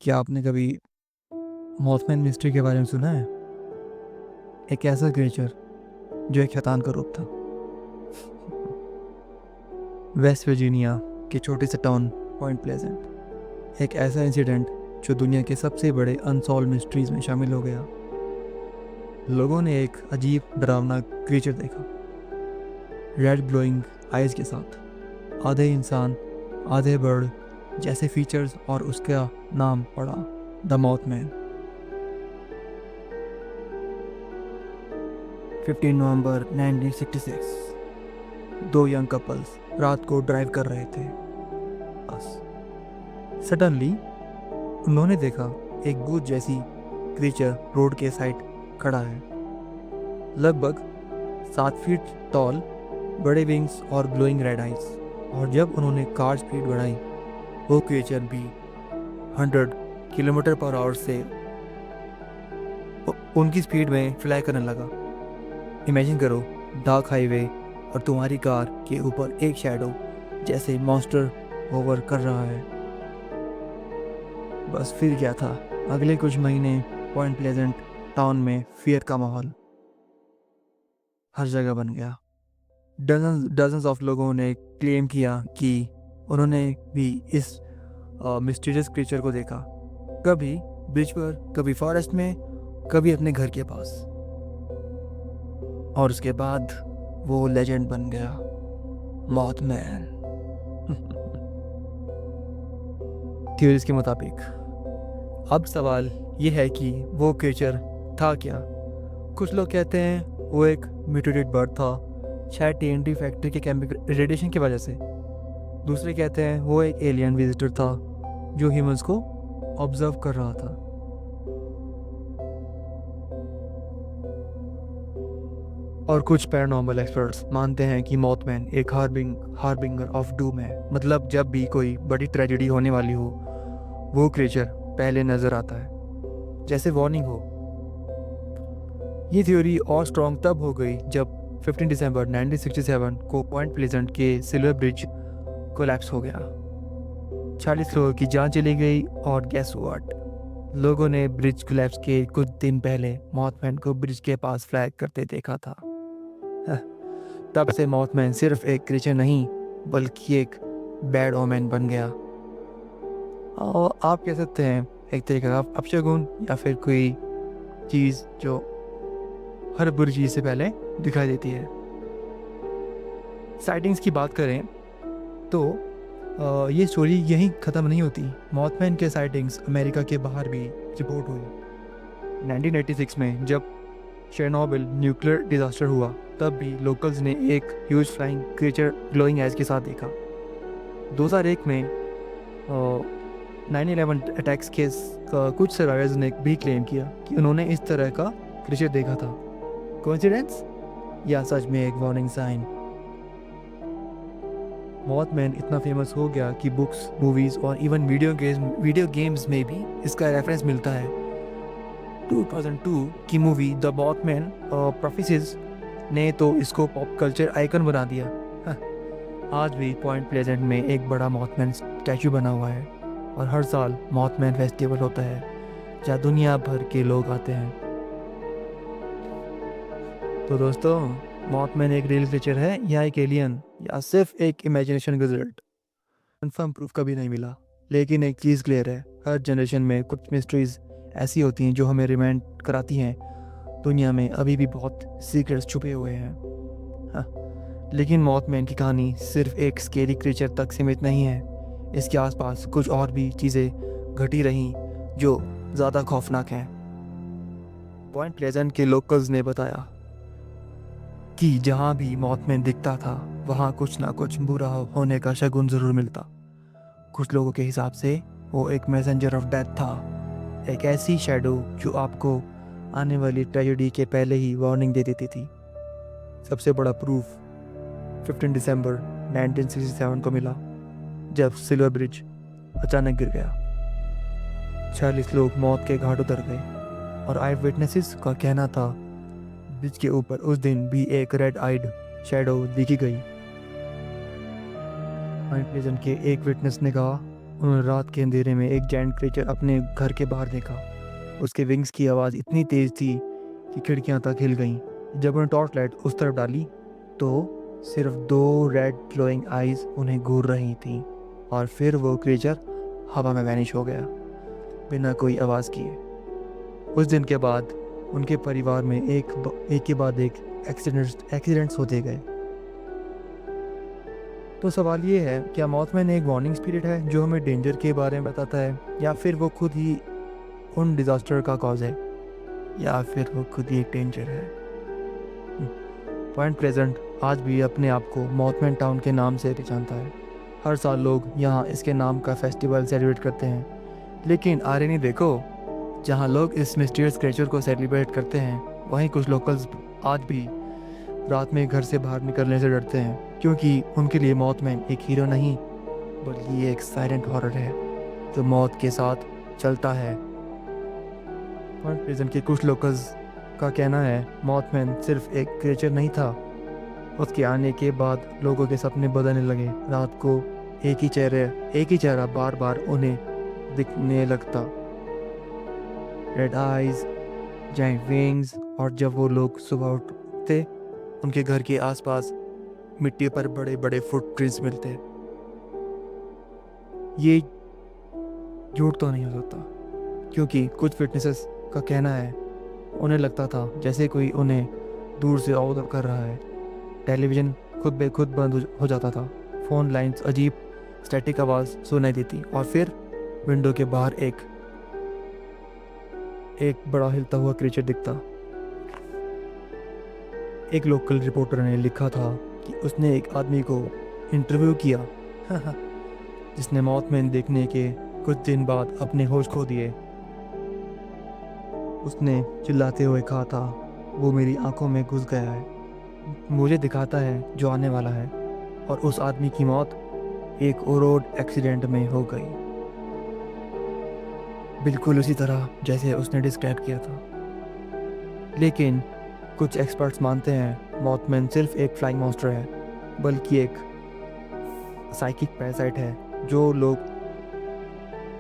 क्या आपने कभी मॉथमैन मिस्ट्री के बारे में सुना है? एक ऐसा क्रिएचर जो एक शैतान का रूप था। वेस्ट वर्जीनिया के छोटे से टाउन पॉइंट प्लेजेंट, एक ऐसा इंसिडेंट जो दुनिया के सबसे बड़े अनसॉल्व मिस्ट्रीज में शामिल हो गया। लोगों ने एक अजीब डरावना क्रिएचर देखा, रेड ग्लोइंग आइज के साथ, आधे इंसान आधे बर्ड जैसे फीचर्स, और उसका नाम पड़ा द मॉथमैन। 15 नवंबर 1966, दो यंग कपल्स रात को ड्राइव कर रहे थे। बस सडनली उन्होंने देखा एक भूत जैसी क्रीचर रोड के साइड खड़ा है, लगभग 7 फीट टॉल, बड़े विंग्स और ग्लोइंग रेड आइज। और जब उन्होंने कार स्पीड बढ़ाई, वो क्रिएचर भी 100 किलोमीटर पर आवर से उनकी स्पीड में फ्लाई करने लगा। इमेजिन करो, डार्क हाईवे और तुम्हारी कार के ऊपर एक शैडो जैसे मॉन्स्टर होवर कर रहा है। बस फिर क्या था, अगले कुछ महीने पॉइंट प्लेजेंट टाउन में फियर का माहौल हर जगह बन गया। डजन्स ऑफ लोगों ने क्लेम किया कि उन्होंने भी इस मिस्टीरियस क्रीचर को देखा, कभी ब्रिज पर, कभी फॉरेस्ट में, कभी अपने घर के पास। और उसके बाद वो लेजेंड बन गया, मॉथमैन। थ्योरीज के मुताबिक अब सवाल ये है कि वो क्रिएचर था क्या। कुछ लोग कहते हैं वो एक म्यूटेटेड बर्ड था, शायद टीएनटी फैक्ट्री के केमिकल रेडिएशन की वजह से। दूसरे कहते हैं वो एक एलियन विजिटर था जो ह्यूमंस को ऑब्जर्व कर रहा था। और कुछ पैरानॉर्मल एक्सपर्ट्स मानते हैं कि मॉथमैन एक हार्बिंगर ऑफ डूम है, मतलब जब भी कोई बड़ी ट्रेजेडी होने वाली हो, वो क्रिएचर पहले नजर आता है, जैसे वार्निंग हो। ये थ्योरी और स्ट्रॉन्ग तब हो गई जब 15 दिसंबर 1967 को पॉइंट प्लेजेंट के सिल्वर ब्रिज कोलैप्स हो गया। 40 लोगों की जान चली गई, और गैस व्हाट, लोगों ने ब्रिज कोलैप्स के कुछ दिन पहले मॉथमैन को ब्रिज के पास फ्लैग करते देखा था। तब से मॉथमैन सिर्फ एक क्रिएचर नहीं, बल्कि एक बैड ओमेन बन गया। और आप कह सकते हैं एक तरीके का अपशगुन, या फिर कोई चीज़ जो हर बुरी चीज़ से पहले दिखाई देती है। साइटिंग्स की बात करें तो ये स्टोरी यहीं ख़त्म नहीं होती। मॉथमैन के साइटिंग्स अमेरिका के बाहर भी रिपोर्ट हुई। 1986 में जब शेरनोबिल न्यूक्लियर डिजास्टर हुआ, तब भी लोकल्स ने एक huge flying creature glowing eyes के साथ देखा। 2001 में 9/11 अटैक्स के कुछ सर्वाइवर्स ने भी क्लेम किया कि उन्होंने इस तरह का क्रिएचर देखा था। कोइंसिडेंस या सच में एक वार्निंग साइन? मॉथमैन इतना फेमस हो गया कि बुक्स, मूवीज और इवन वीडियो गेम्स में भी इसका रेफरेंस मिलता है। 2002 की मूवी द मॉथमैन प्रोफेसीज ने तो इसको पॉप कल्चर आइकन बना दिया। आज भी पॉइंट प्लेजेंट में एक बड़ा मॉथमैन स्टैचू बना हुआ है, और हर साल मॉथमैन फेस्टिवल होता है जहाँ दुनिया भर के लोग आते हैं। तो दोस्तों, मॉथमैन एक रियल क्रिएचर है या एक एलियन, या सिर्फ एक इमेजिनेशन का रिजल्ट? कंफर्म प्रूफ कभी नहीं मिला, लेकिन एक चीज़ क्लियर है, हर जनरेशन में कुछ मिस्ट्रीज ऐसी होती हैं जो हमें रिमाइंड कराती हैं दुनिया में अभी भी बहुत सीक्रेट्स छुपे हुए हैं। हाँ, लेकिन मॉथमैन की कहानी सिर्फ एक स्केरी क्रिएचर तक सीमित नहीं है। इसके आसपास कुछ और भी चीज़ें घटी रहीं जो ज़्यादा खौफनाक हैं। पॉइंट प्लेजेंट के लोकल्स ने बताया कि जहाँ भी मॉथमैन दिखता था, वहाँ कुछ ना कुछ बुरा होने का शगुन ज़रूर मिलता। कुछ लोगों के हिसाब से वो एक मैसेंजर ऑफ डेथ था, एक ऐसी शैडो जो आपको आने वाली ट्रेजेडी के पहले ही वार्निंग दे देती थी। सबसे बड़ा प्रूफ 15 दिसंबर 1967 को मिला, जब सिल्वर ब्रिज अचानक गिर गया। 40 लोग मौत के घाट उतर गए, और आई विटनेसेस का कहना था ब्रिज के ऊपर उस दिन भी एक रेड आइड शैडो दिखी गई। पॉइंट प्लेजेंट के एक विटनेस ने कहा उन्होंने रात के अंधेरे में एक जायंट क्रीचर अपने घर के बाहर देखा। उसके विंग्स की आवाज़ इतनी तेज़ थी कि खिड़कियां तक हिल गईं। जब उन्होंने टॉर्च लाइट उस तरफ डाली तो सिर्फ 2 रेड ग्लोइंग आइज उन्हें घूर रही थीं, और फिर वो क्रीचर हवा में वैनिश हो गया बिना कोई आवाज़ किए। उस दिन के बाद उनके परिवार में एक के बाद एक एक्सीडेंट्स होते गए। तो सवाल ये है, क्या मॉथमैन एक वार्निंग स्पिरिट है जो हमें डेंजर के बारे में बताता है, या फिर वो खुद ही उन डिज़ास्टर का कॉज है, या फिर वो खुद ही एक डेंजर है? पॉइंट प्रेजेंट आज भी अपने आप को मॉथमैन टाउन के नाम से पहचानता है। हर साल लोग यहाँ इसके नाम का फेस्टिवल सेलिब्रेट करते हैं, लेकिन आर्यनी देखो, जहाँ लोग इस मिस्टीरियस क्रिएचर को सेलिब्रेट करते हैं, वहीं कुछ लोकल्स आज भी रात में घर से बाहर निकलने से डरते हैं, क्योंकि उनके लिए मॉथमैन एक हीरो नहीं बल्कि एक साइलेंट हॉरर है जो मौत के साथ चलता है। पॉइंट प्रेजेंट के कुछ लोकल्स का कहना है मॉथमैन सिर्फ एक क्रिएचर नहीं था, उसके आने के बाद लोगों के सपने बदलने लगे। रात को एक ही चेहरा बार बार उन्हें दिखने लगता, रेड आइज, जाइंट विंग्स, और जब वो लोग सुबह उठते उनके घर के आसपास मिट्टी पर बड़े बड़े फुटप्रिंट्स मिलते। ये झूठ तो नहीं हो सकता, क्योंकि कुछ विटनेसेस का कहना है उन्हें लगता था जैसे कोई उन्हें दूर से ऑब्जर्व कर रहा है। टेलीविज़न खुद ब खुद बंद हो जाता था, फ़ोन लाइंस अजीब स्टैटिक आवाज़ सुनाई देती, और फिर विंडो के बाहर एक बड़ा हिलता हुआ क्रीचर दिखता। एक लोकल रिपोर्टर ने लिखा था कि उसने एक आदमी को इंटरव्यू किया जिसने मॉथमैन देखने के कुछ दिन बाद अपने होश खो दिए। उसने चिल्लाते हुए कहा था, वो मेरी आंखों में घुस गया है, मुझे दिखाता है जो आने वाला है। और उस आदमी की मौत एक रोड एक्सीडेंट में हो गई, बिल्कुल उसी तरह जैसे उसने डिस्क्राइब किया था। लेकिन कुछ एक्सपर्ट्स मानते हैं मॉथमैन सिर्फ एक फ्लाइंग मॉन्स्टर है, बल्कि एक साइकिक पैरासाइट है। जो लोग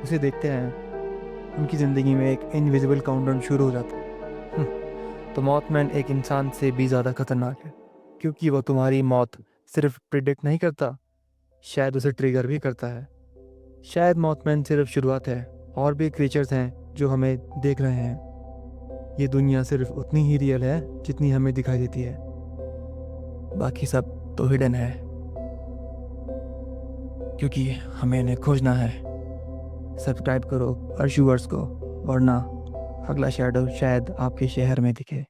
उसे देखते हैं उनकी ज़िंदगी में एक इनविजिबल काउंटडाउन शुरू हो जाता है। तो मॉथमैन एक इंसान से भी ज़्यादा खतरनाक है, क्योंकि वो तुम्हारी मौत सिर्फ प्रिडिक्ट नहीं करता, शायद उसे ट्रिगर भी करता है। शायद मॉथमैन सिर्फ शुरुआत है, और भी क्रीचर्स हैं जो हमें देख रहे हैं। ये दुनिया सिर्फ उतनी ही रियल है जितनी हमें दिखाई देती है, बाकी सब तो हिडन है, क्योंकि हमें इन्हें खोजना है। सब्सक्राइब करो अर्शूवर्स को, वरना अगला शैडो शायद आपके शहर में दिखे।